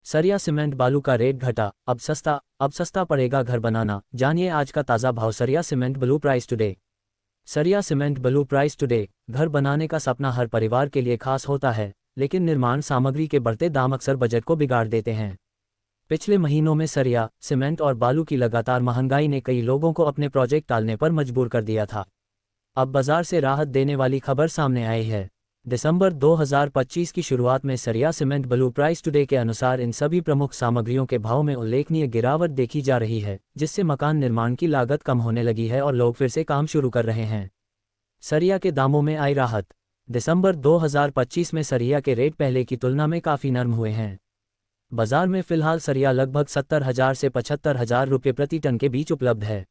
सरिया सीमेंट बालू का रेट घटा, अब सस्ता पड़ेगा घर बनाना। जानिए आज का ताज़ा भाव। सरिया सीमेंट ब्लू प्राइस टुडे। सरिया सीमेंट ब्लू प्राइस टुडे। घर बनाने का सपना हर परिवार के लिए खास होता है, लेकिन निर्माण सामग्री के बढ़ते दाम अक्सर बजट को बिगाड़ देते हैं। पिछले महीनों में सरिया, सीमेंट और बालू की लगातार महंगाई ने कई लोगों को अपने प्रोजेक्ट टालने पर मजबूर कर दिया था। अब बाजार से राहत देने वाली खबर सामने आई है। दिसंबर 2025 की शुरुआत में सरिया सीमेंट ब्लू प्राइस टुडे के अनुसार इन सभी प्रमुख सामग्रियों के भाव में उल्लेखनीय गिरावट देखी जा रही है, जिससे मकान निर्माण की लागत कम होने लगी है और लोग फिर से काम शुरू कर रहे हैं। सरिया के दामों में आई राहत। दिसंबर 2025 में सरिया के रेट पहले की तुलना में काफ़ी नरम हुए हैं। बाजार में फिलहाल सरिया लगभग 70,000 से 75,000 रुपये प्रति टन के बीच उपलब्ध है।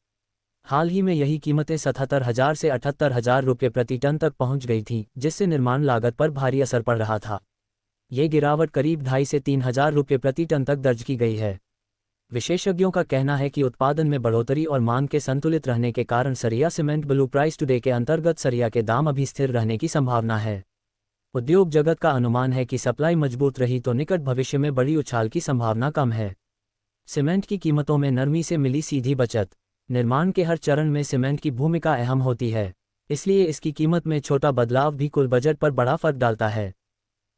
हाल ही में यही कीमतें 77,000 से 78,000 रुपये प्रति टन तक पहुंच गई थीं, जिससे निर्माण लागत पर भारी असर पड़ रहा था। ये गिरावट करीब 2,500 से 3,000 रुपये प्रति टन तक दर्ज की गई है। विशेषज्ञों का कहना है कि उत्पादन में बढ़ोतरी और मांग के संतुलित रहने के कारण सरिया सीमेंट ब्लू प्राइस टुडे के अंतर्गत सरिया के दाम अभी स्थिर रहने की संभावना है। उद्योग जगत का अनुमान है कि सप्लाई मजबूत रही तो निकट भविष्य में बड़ी उछाल की संभावना कम है। सीमेंट की कीमतों में नरमी से मिली सीधी बचत। निर्माण के हर चरण में सीमेंट की भूमिका अहम होती है, इसलिए इसकी कीमत में छोटा बदलाव भी कुल बजट पर बड़ा फर्क डालता है।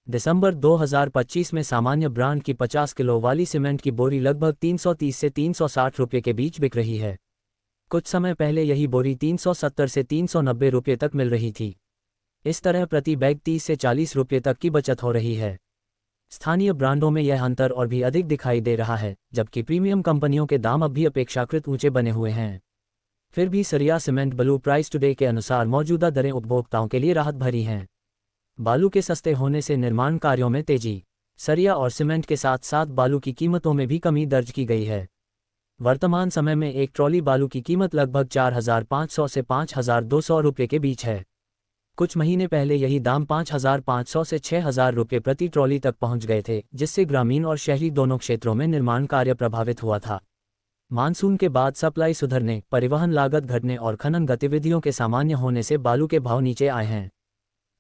दिसंबर 2025 में सामान्य ब्रांड की 50 किलो वाली सीमेंट की बोरी लगभग 330 से 360 रुपये के बीच बिक रही है। कुछ समय पहले यही बोरी 370 से 390 रुपये तक मिल रही थी। इस तरह प्रति बैग 30 से 40 रुपये तक की बचत हो रही है। स्थानीय ब्रांडों में यह अंतर और भी अधिक दिखाई दे रहा है, जबकि प्रीमियम कंपनियों के दाम अब भी अपेक्षाकृत ऊंचे बने हुए हैं। फिर भी सरिया सीमेंट ब्लू प्राइस टुडे के अनुसार मौजूदा दरें उपभोक्ताओं के लिए राहत भरी हैं। बालू के सस्ते होने से निर्माण कार्यों में तेजी। सरिया और सीमेंट के साथ साथ बालू की कीमतों में भी कमी दर्ज की गई है। वर्तमान समय में एक ट्रॉली बालू की कीमत लगभग 4,500 से 5,200 रुपये के बीच है। कुछ महीने पहले यही दाम 5,500 से 6,000 रुपये प्रति ट्रॉली तक पहुंच गए थे, जिससे ग्रामीण और शहरी दोनों क्षेत्रों में निर्माण कार्य प्रभावित हुआ था। मानसून के बाद सप्लाई सुधरने, परिवहन लागत घटने और खनन गतिविधियों के सामान्य होने से बालू के भाव नीचे आए हैं।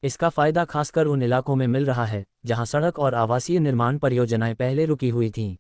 इसका फायदा खासकर उन इलाकों में मिल रहा है जहां सड़क और आवासीय निर्माण परियोजनाएं पहले रुकी हुई थीं।